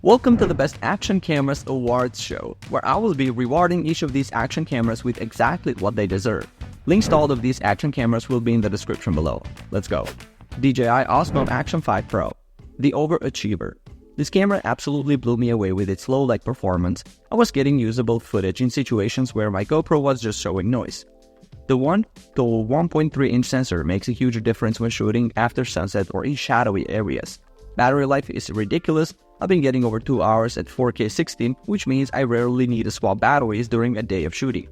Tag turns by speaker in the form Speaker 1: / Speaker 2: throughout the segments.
Speaker 1: Welcome to the Best Action Cameras Awards show, where I will be rewarding each of these action cameras with exactly what they deserve. Links to all of these action cameras will be in the description below. Let's go. DJI Action 5 Pro, the overachiever. This camera absolutely blew me away with its low-light performance. I was getting usable footage in situations where my GoPro was just showing noise. The 1.3-inch sensor makes a huge difference when shooting after sunset or in shadowy areas. Battery life is ridiculous. I've been getting over 2 hours at 4K 60, which means I rarely need to swap batteries during a day of shooting.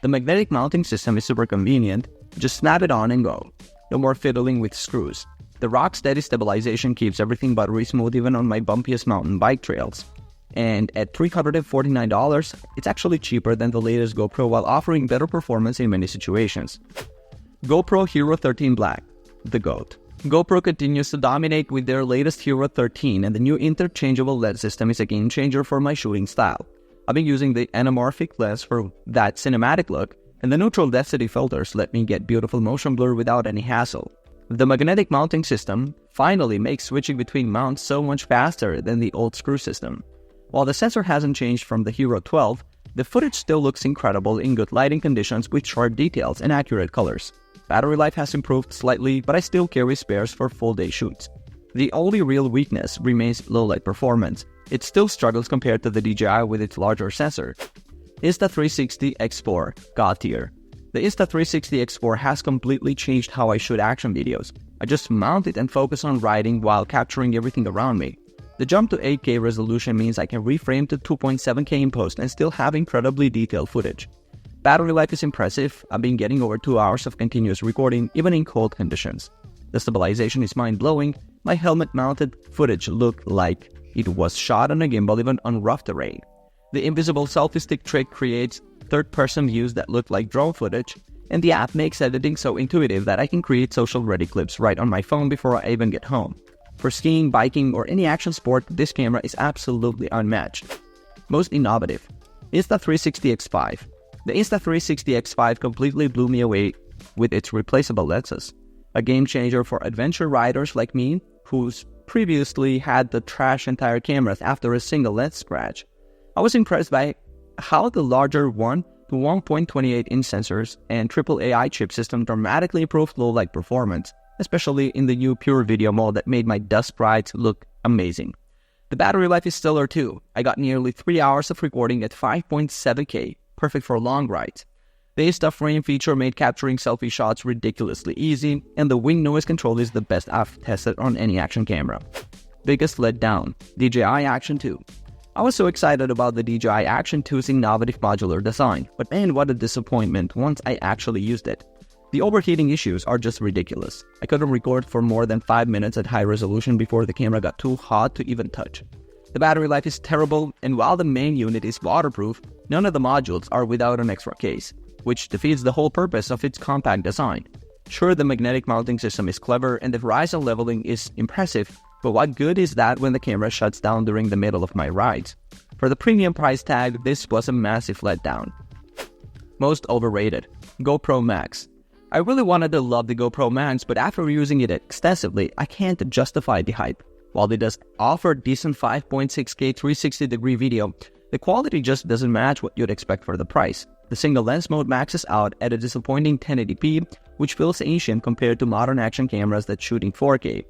Speaker 1: The magnetic mounting system is super convenient. Just snap it on and go. No more fiddling with screws. The rock-steady stabilization keeps everything buttery smooth even on my bumpiest mountain bike trails. And at $349, it's actually cheaper than the latest GoPro while offering better performance in many situations. GoPro Hero 13 Black, the GOAT. GoPro continues to dominate with their latest Hero 13, and the new interchangeable lens system is a game changer for my shooting style. I've been using the anamorphic lens for that cinematic look, and the neutral density filters let me get beautiful motion blur without any hassle. The magnetic mounting system finally makes switching between mounts so much faster than the old screw system. While the sensor hasn't changed from the Hero 12, the footage still looks incredible in good lighting conditions with sharp details and accurate colors. Battery life has improved slightly, but I still carry spares for full-day shoots. The only real weakness remains low-light performance. It still struggles compared to the DJI with its larger sensor. Insta360 X4, God tier. The Insta360 X4 has completely changed how I shoot action videos. I just mount it and focus on riding while capturing everything around me. The jump to 8K resolution means I can reframe to 2.7K in post and still have incredibly detailed footage. Battery life is impressive. I've been getting over 2 hours of continuous recording even in cold conditions. The stabilization is mind-blowing. My helmet-mounted footage looked like it was shot on a gimbal even on rough terrain. The invisible selfie stick trick creates third-person views that look like drone footage, and the app makes editing so intuitive that I can create social-ready clips right on my phone before I even get home. For skiing, biking, or any action sport, this camera is absolutely unmatched. Most innovative, Insta360 X5. The Insta360 X5 completely blew me away with its replaceable lenses. A game changer for adventure riders like me, who's previously had to trash entire cameras after a single lens scratch. I was impressed by how the larger 1 to 1.28-inch sensors and triple AI chip system dramatically improved low-light performance, especially in the new pure video mode that made my dust rides look amazing. The battery life is stellar too. I got nearly 3 hours of recording at 5.7K, perfect for long rides. The Insta-frame feature made capturing selfie shots ridiculously easy, and the wing noise control is the best I've tested on any action camera. Biggest letdown, DJI Action 2. I was so excited about the DJI Action 2's innovative modular design, but man, what a disappointment once I actually used it. The overheating issues are just ridiculous. I couldn't record for more than 5 minutes at high resolution before the camera got too hot to even touch. The battery life is terrible, and while the main unit is waterproof, none of the modules are without an extra case, which defeats the whole purpose of its compact design. Sure, the magnetic mounting system is clever and the horizon leveling is impressive, but what good is that when the camera shuts down during the middle of my rides? For the premium price tag, this was a massive letdown. Most overrated, GoPro Max. I really wanted to love the GoPro Max, but after using it extensively, I can't justify the hype. While it does offer decent 5.6K 360-degree video, the quality just doesn't match what you'd expect for the price. The single lens mode maxes out at a disappointing 1080p, which feels ancient compared to modern action cameras that shoot in 4K.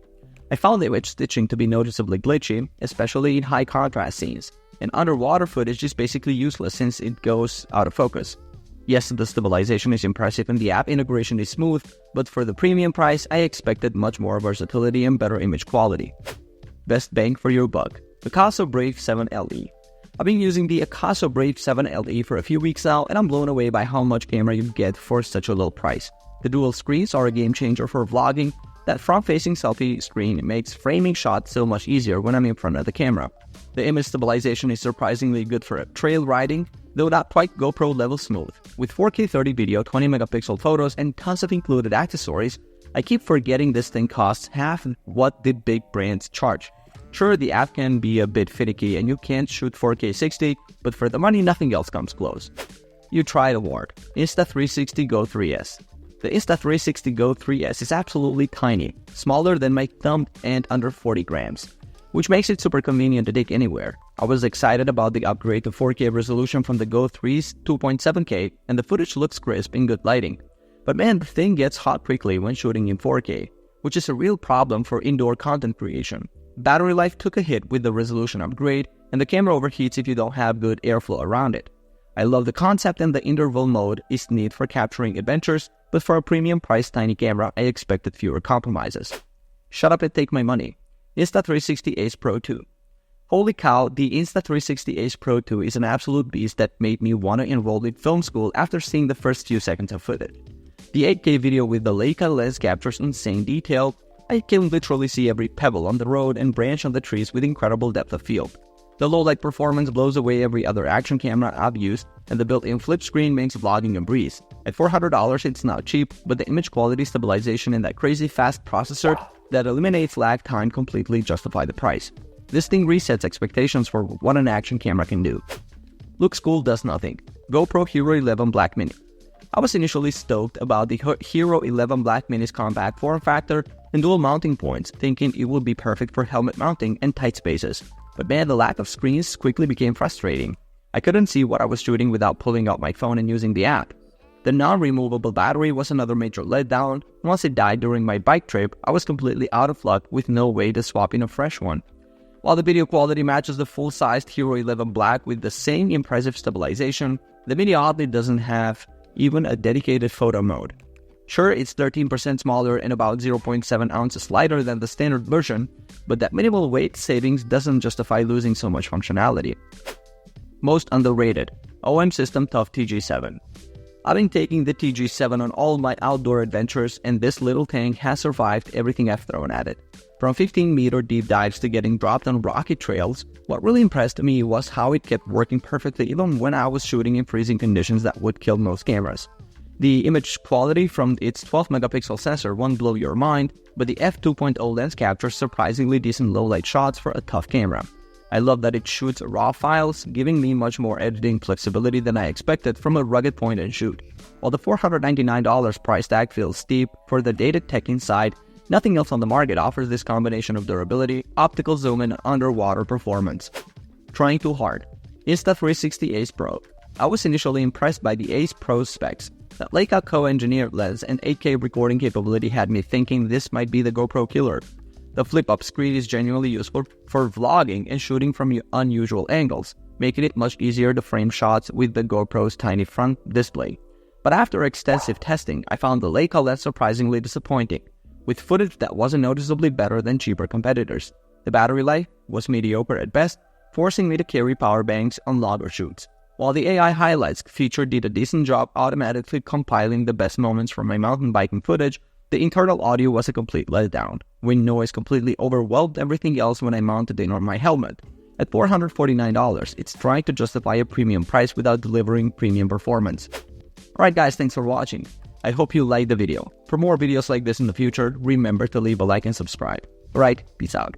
Speaker 1: I found the image stitching to be noticeably glitchy, especially in high contrast scenes, and underwater footage is basically useless since it goes out of focus. Yes, the stabilization is impressive and the app integration is smooth, but for the premium price, I expected much more versatility and better image quality. Best bang for your buck, the Akaso Brave 7 LE. I've been using the Akaso Brave 7 LE for a few weeks now, and I'm blown away by how much camera you get for such a low price. The dual screens are a game changer for vlogging. That front-facing selfie screen makes framing shots so much easier when I'm in front of the camera. The image stabilization is surprisingly good for trail riding, though not quite GoPro level smooth. With 4K 30 video, 20 megapixel photos, and tons of included accessories, I keep forgetting this thing costs half what the big brands charge. Sure, the app can be a bit finicky and you can't shoot 4K 60, but for the money, nothing else comes close. You tried award, Insta360 Go 3S. The Insta360 Go 3S is absolutely tiny, smaller than my thumb and under 40 grams. which makes it super convenient to take anywhere. I was excited about the upgrade to 4K resolution from the Go 3's 2.7K, and the footage looks crisp in good lighting. But man, the thing gets hot quickly when shooting in 4K, which is a real problem for indoor content creation. Battery life took a hit with the resolution upgrade, and the camera overheats if you don't have good airflow around it. I love the concept, and the interval mode is neat for capturing adventures, but for a premium priced tiny camera, I expected fewer compromises. Shut up and take my money. Insta360 Ace Pro 2. Holy cow, the Insta360 Ace Pro 2 is an absolute beast that made me want to enroll in film school after seeing the first few seconds of footage. The 8K video with the Leica lens captures insane detail. I can literally see every pebble on the road and branch on the trees with incredible depth of field. The low-light performance blows away every other action camera I've used, and the built-in flip screen makes vlogging a breeze. At $400, it's not cheap, but the image quality, stabilization, and that crazy fast processor that eliminates lag time completely justify the price. This thing resets expectations for what an action camera can do. Looks cool, does nothing. GoPro Hero 11 Black Mini. I was initially stoked about the Hero 11 Black Mini's compact form factor and dual mounting points, thinking it would be perfect for helmet mounting and tight spaces. But man, the lack of screens quickly became frustrating. I couldn't see what I was shooting without pulling out my phone and using the app. The non-removable battery was another major letdown. Once it died during my bike trip, I was completely out of luck with no way to swap in a fresh one. While the video quality matches the full-sized Hero 11 Black with the same impressive stabilization, the Mini oddly doesn't have even a dedicated photo mode. Sure, it's 13% smaller and about 0.7 ounces lighter than the standard version, but that minimal weight savings doesn't justify losing so much functionality. Most underrated, OM System Tough TG7. I've been taking the TG7 on all my outdoor adventures, and this little tank has survived everything I've thrown at it. From 15-meter deep dives to getting dropped on rocky trails, what really impressed me was how it kept working perfectly even when I was shooting in freezing conditions that would kill most cameras. The image quality from its 12-megapixel sensor won't blow your mind, but the f2.0 lens captures surprisingly decent low-light shots for a tough camera. I love that it shoots raw files, giving me much more editing flexibility than I expected from a rugged point-and-shoot. While the $499 price tag feels steep, for the dated tech inside, nothing else on the market offers this combination of durability, optical zoom, and underwater performance. Trying too hard. Insta360 Ace Pro. I was initially impressed by the Ace Pro specs. That Leica co-engineered lens and 8K recording capability had me thinking this might be the GoPro killer. The flip-up screen is genuinely useful for vlogging and shooting from unusual angles, making it much easier to frame shots with the GoPro's tiny front display. But after extensive testing, I found the Leica lens surprisingly disappointing, with footage that wasn't noticeably better than cheaper competitors. The battery life was mediocre at best, forcing me to carry power banks on longer shoots. While the AI highlights feature did a decent job automatically compiling the best moments from my mountain biking footage, the internal audio was a complete letdown. Wind noise completely overwhelmed everything else when I mounted it on my helmet. At $449, it's trying to justify a premium price without delivering premium performance. Alright guys, thanks for watching. I hope you liked the video. For more videos like this in the future, remember to leave a like and subscribe. Alright, peace out.